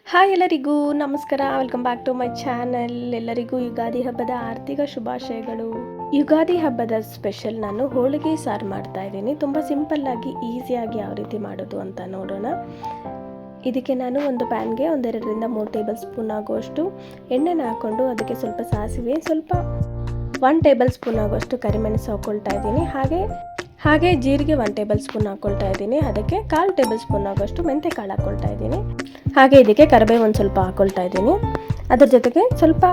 Hi ಎಲ್ಲರಿಗೂ ನಮಸ್ಕಾರ, welcome back to my channel. ಎಲ್ಲರಿಗೂ ಯುಗಾದಿ ಹಬ್ಬದ ಆರ್ಥಿಕ ಶುಭಾಶಯಗಳು. ಯುಗಾದಿ ಹಬ್ಬದ ಸ್ಪೆಷಲ್ ನಾನು ಹೋಳಿಗೆ ಸಾರು ಮಾಡ್ತಾ ಇದ್ದೀನಿ. ತುಂಬ ಸಿಂಪಲ್ಲಾಗಿ ಈಸಿಯಾಗಿ ಯಾವ ರೀತಿ ಮಾಡೋದು ಅಂತ ನೋಡೋಣ. ಇದಕ್ಕೆ ನಾನು ಒಂದು ಪ್ಯಾನ್ಗೆ 1-2 ಟೇಬಲ್ ಸ್ಪೂನ್ ಆಗುವಷ್ಟು ಎಣ್ಣೆನ ಹಾಕ್ಕೊಂಡು ಅದಕ್ಕೆ ಸ್ವಲ್ಪ ಸಾಸಿವೆ, ಸ್ವಲ್ಪ 1 ಟೇಬಲ್ ಸ್ಪೂನ್ ಆಗುವಷ್ಟು ಕರಿಮೆಣಸು ಹಾಕ್ಕೊಳ್ತಾ ಇದ್ದೀನಿ. ಹಾಗೆ ಜೀರಿಗೆ 1 ಟೇಬಲ್ ಸ್ಪೂನ್ ಹಾಕ್ಕೊಳ್ತಾ ಇದ್ದೀನಿ. ಅದಕ್ಕೆ 1/4 ಟೇಬಲ್ ಸ್ಪೂನ್ ಆಗುವಷ್ಟು ಮೆಂತ್ಯ ಕಾಳು ಹಾಕ್ಕೊಳ್ತಾ ಇದ್ದೀನಿ. ಹಾಗೆ ಇದಕ್ಕೆ ಕರಿಬೇವು ಒಂದು ಸ್ವಲ್ಪ ಹಾಕ್ಕೊಳ್ತಾ ಇದ್ದೀನಿ. ಅದ್ರ ಜೊತೆಗೆ ಸ್ವಲ್ಪ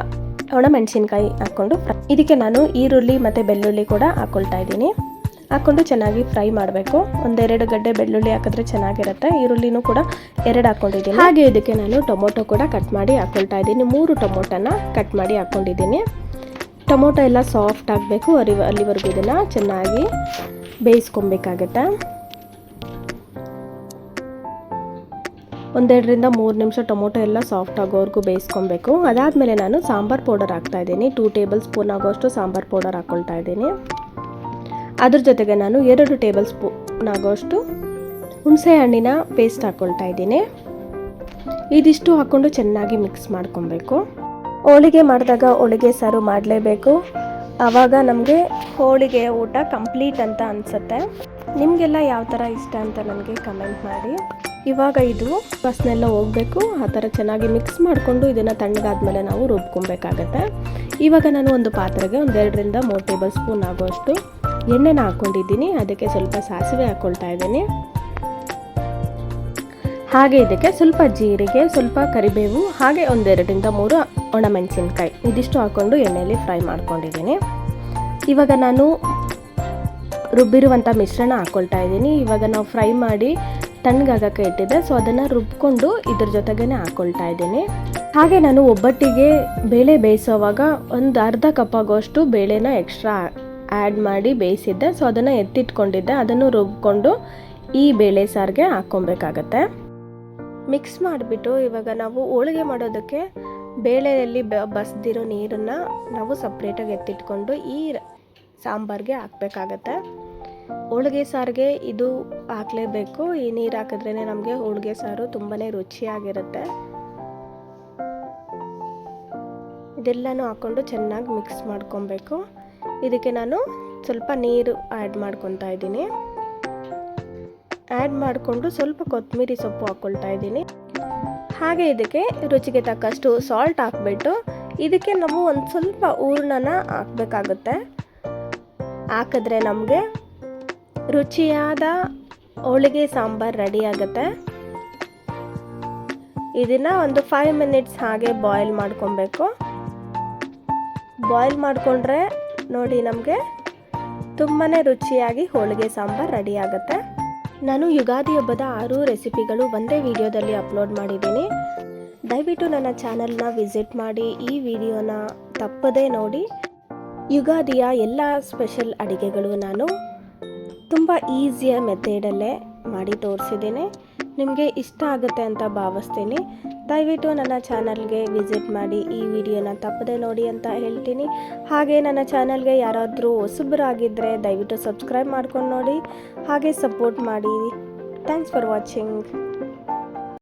ಒಣಮೆಣಸಿನ್ಕಾಯಿ ಹಾಕ್ಕೊಂಡು ಇದಕ್ಕೆ ನಾನು ಈರುಳ್ಳಿ ಮತ್ತು ಬೆಳ್ಳುಳ್ಳಿ ಕೂಡ ಹಾಕ್ಕೊಳ್ತಾ ಇದ್ದೀನಿ. ಹಾಕ್ಕೊಂಡು ಚೆನ್ನಾಗಿ ಫ್ರೈ ಮಾಡಬೇಕು. 1-2 ಗಡ್ಡೆ ಬೆಳ್ಳುಳ್ಳಿ ಹಾಕಿದ್ರೆ ಚೆನ್ನಾಗಿರುತ್ತೆ. ಈರುಳ್ಳಿನೂ ಕೂಡ 2 ಹಾಕ್ಕೊಂಡಿದ್ದೀನಿ. ಹಾಗೆ ಇದಕ್ಕೆ ನಾನು ಟೊಮೊಟೊ ಕೂಡ ಕಟ್ ಮಾಡಿ ಹಾಕ್ಕೊಳ್ತಾ ಇದ್ದೀನಿ. 3 ಟೊಮೊಟೊನ ಕಟ್ ಮಾಡಿ ಹಾಕ್ಕೊಂಡಿದ್ದೀನಿ. ಟೊಮೊಟೊ ಎಲ್ಲ ಸಾಫ್ಟ್ ಆಗಬೇಕು, ಅಲ್ಲಿವರೆಗೂ ಇದನ್ನು ಚೆನ್ನಾಗಿ ಬೇಯಿಸ್ಕೊಬೇಕಾಗತ್ತೆ. 1-3 ನಿಮಿಷ ಟೊಮೊಟೊ ಎಲ್ಲ ಸಾಫ್ಟ್ ಆಗೋವರೆಗೂ ಬೇಯಿಸ್ಕೊಬೇಕು. ಅದಾದಮೇಲೆ ನಾನು ಸಾಂಬಾರು ಪೌಡರ್ ಹಾಕ್ತಾಯಿದ್ದೀನಿ. 2 ಟೇಬಲ್ ಸ್ಪೂನ್ ಆಗೋಷ್ಟು ಸಾಂಬಾರು ಪೌಡರ್ ಹಾಕ್ಕೊಳ್ತಾ ಇದ್ದೀನಿ. ಅದ್ರ ಜೊತೆಗೆ ನಾನು 2 ಟೇಬಲ್ ಸ್ಪೂನ್ ಆಗೋಷ್ಟು ಹುಣಸೆ ಹಣ್ಣಿನ ಪೇಸ್ಟ್ ಹಾಕ್ಕೊಳ್ತಾ ಇದ್ದೀನಿ. ಇದಿಷ್ಟು ಹಾಕ್ಕೊಂಡು ಚೆನ್ನಾಗಿ ಮಿಕ್ಸ್ ಮಾಡ್ಕೊಬೇಕು. ಹೋಳಿಗೆ ಮಾಡಿದಾಗ ಹೋಳಿಗೆ ಸಾರು ಮಾಡಲೇಬೇಕು. ಆವಾಗ ನಮಗೆ ಹೋಳಿಗೆ ಊಟ ಕಂಪ್ಲೀಟ್ ಅಂತ ಅನಿಸುತ್ತೆ. ನಿಮಗೆಲ್ಲ ಯಾವ ಥರ ಇಷ್ಟ ಅಂತ ನನಗೆ ಕಮೆಂಟ್ ಮಾಡಿ. ಇವಾಗ ಇದು ಬಸ್ನೆಲ್ಲ ಹೋಗಬೇಕು. ಆ ಥರ ಚೆನ್ನಾಗಿ ಮಿಕ್ಸ್ ಮಾಡಿಕೊಂಡು ಇದನ್ನು ತಣ್ಣಗಾದ್ಮೇಲೆ ನಾವು ರುಬ್ಕೊಬೇಕಾಗತ್ತೆ. ಇವಾಗ ನಾನು ಒಂದು ಪಾತ್ರೆಗೆ 1-2 ಟೇಬಲ್ ಸ್ಪೂನ್ ಆಗುವಷ್ಟು ಎಣ್ಣೆನ ಹಾಕ್ಕೊಂಡಿದ್ದೀನಿ. ಅದಕ್ಕೆ ಸ್ವಲ್ಪ ಸಾಸಿವೆ ಹಾಕ್ಕೊಳ್ತಾ ಇದ್ದೀನಿ. ಹಾಗೆ ಇದಕ್ಕೆ ಸ್ವಲ್ಪ ಜೀರಿಗೆ, ಸ್ವಲ್ಪ ಕರಿಬೇವು, ಹಾಗೆ 1-2 ಒಣಮೆಣಸಿನ್ಕಾಯಿ ಇದಿಷ್ಟು ಹಾಕ್ಕೊಂಡು ಎಣ್ಣೆಯಲ್ಲಿ ಫ್ರೈ ಮಾಡ್ಕೊಂಡಿದ್ದೀನಿ. ಇವಾಗ ನಾನು ರುಬ್ಬಿರುವಂಥ ಮಿಶ್ರಣ ಹಾಕ್ಕೊಳ್ತಾ ಇದ್ದೀನಿ. ಇವಾಗ ನಾವು ಫ್ರೈ ಮಾಡಿ ತಣ್ಣಗಾಗಕ್ಕೆ ಇಟ್ಟಿದ್ದೆ, ಸೊ ಅದನ್ನು ರುಬ್ಕೊಂಡು ಇದ್ರ ಜೊತೆಗೇ ಹಾಕ್ಕೊಳ್ತಾ ಇದ್ದೀನಿ. ಹಾಗೆ ನಾನು ಒಬ್ಬಟ್ಟಿಗೆ ಬೇಳೆ ಬೇಯಿಸೋವಾಗ ಒಂದು ಅರ್ಧ ಕಪ್ ಆಗೋಷ್ಟು ಬೇಳೆನ ಎಕ್ಸ್ಟ್ರಾ ಆ್ಯಡ್ ಮಾಡಿ ಬೇಯಿಸಿದ್ದೆ, ಸೊ ಅದನ್ನು ಎತ್ತಿಟ್ಕೊಂಡಿದ್ದೆ. ಅದನ್ನು ರುಬ್ಕೊಂಡು ಈ ಬೇಳೆ ಸಾರಿಗೆ ಹಾಕ್ಕೊಬೇಕಾಗತ್ತೆ. ಮಿಕ್ಸ್ ಮಾಡಿಬಿಟ್ಟು ಇವಾಗ ನಾವು ಹೋಳಿಗೆ ಮಾಡೋದಕ್ಕೆ ಬೇಳೆಯಲ್ಲಿ ಬಸ್ದಿರೋ ನೀರನ್ನು ನಾವು ಸಪ್ರೇಟಾಗಿ ಎತ್ತಿಟ್ಕೊಂಡು ಈ ಸಾಂಬಾರಿಗೆ ಹಾಕಬೇಕಾಗತ್ತೆ. ಹೋಳಿಗೆ ಸಾರಿಗೆ ಇದು ಹಾಕಲೇಬೇಕು. ಈ ನೀರು ಹಾಕಿದ್ರೇ ನಮಗೆ ಹೋಳಿಗೆ ಸಾರು ತುಂಬಾ ರುಚಿಯಾಗಿರುತ್ತೆ. ಇದೆಲ್ಲನೂ ಹಾಕ್ಕೊಂಡು ಚೆನ್ನಾಗಿ ಮಿಕ್ಸ್ ಮಾಡ್ಕೊಬೇಕು. ಇದಕ್ಕೆ ನಾನು ಸ್ವಲ್ಪ ನೀರು ಆ್ಯಡ್ ಮಾಡ್ಕೊತಾ ಇದ್ದೀನಿ. ಆ್ಯಡ್ ಮಾಡಿಕೊಂಡು ಸ್ವಲ್ಪ ಕೊತ್ತಂಬರಿ ಸೊಪ್ಪು ಹಾಕ್ಕೊಳ್ತಾ ಇದ್ದೀನಿ. ಹಾಗೆ ಇದಕ್ಕೆ ರುಚಿಗೆ ತಕ್ಕಷ್ಟು ಸಾಲ್ಟ್ ಹಾಕ್ಬಿಟ್ಟು ಇದಕ್ಕೆ ನಾವು ಒಂದು ಸ್ವಲ್ಪ ಹೂರ್ಣನ ಹಾಕಬೇಕಾಗುತ್ತೆ. ಹಾಕಿದ್ರೆ ನಮಗೆ ರುಚಿಯಾದ ಹೋಳಿಗೆ ಸಾಂಬಾರು ರೆಡಿ ಆಗುತ್ತೆ. ಇದನ್ನು ಒಂದು 5 ಮಿನಿಟ್ಸ್ ಹಾಗೆ ಬಾಯ್ಲ್ ಮಾಡ್ಕೊಬೇಕು. ಬಾಯ್ಲ್ ಮಾಡಿಕೊಂಡ್ರೆ ನೋಡಿ ನಮಗೆ ತುಂಬಾ ರುಚಿಯಾಗಿ ಹೋಳಿಗೆ ಸಾಂಬಾರು ರೆಡಿ ಆಗುತ್ತೆ. ನಾನು ಯುಗಾದಿ ಹಬ್ಬದ 6 ರೆಸಿಪಿಗಳು ಒಂದೇ ವಿಡಿಯೋದಲ್ಲಿ ಅಪ್ಲೋಡ್ ಮಾಡಿದ್ದೀನಿ. ದಯವಿಟ್ಟು ನನ್ನ ಚಾನಲ್ನ ವಿಸಿಟ್ ಮಾಡಿ ಈ ವಿಡಿಯೋನ ತಪ್ಪದೇ ನೋಡಿ. ಯುಗಾದಿಯ ಎಲ್ಲ ಸ್ಪೆಷಲ್ ಅಡುಗೆಗಳು ನಾನು ತುಂಬ ಈಸಿಯ ಮೆಥಡಲ್ಲೇ ಮಾಡಿ ತೋರಿಸಿದ್ದೀನಿ. ನಿಮಗೆ ಇಷ್ಟ ಆಗುತ್ತೆ ಅಂತ ಭಾವಿಸ್ತೀನಿ. ದಯವಿಟ್ಟು ನನ್ನ ಚಾನಲ್ಗೆ ವಿಸಿಟ್ ಮಾಡಿ ಈ ವಿಡಿಯೋನ ತಪ್ಪದೇ ನೋಡಿ ಅಂತ ಹೇಳ್ತೀನಿ. ಹಾಗೆ ನನ್ನ ಚಾನಲ್ಗೆ ಯಾರಾದರೂ ಹೊಸಬರಾಗಿದ್ದರೆ ದಯವಿಟ್ಟು ಸಬ್ಸ್ಕ್ರೈಬ್ ಮಾಡ್ಕೊಂಡು ನೋಡಿ, ಹಾಗೆ ಸಪೋರ್ಟ್ ಮಾಡಿ. Thanks for watching.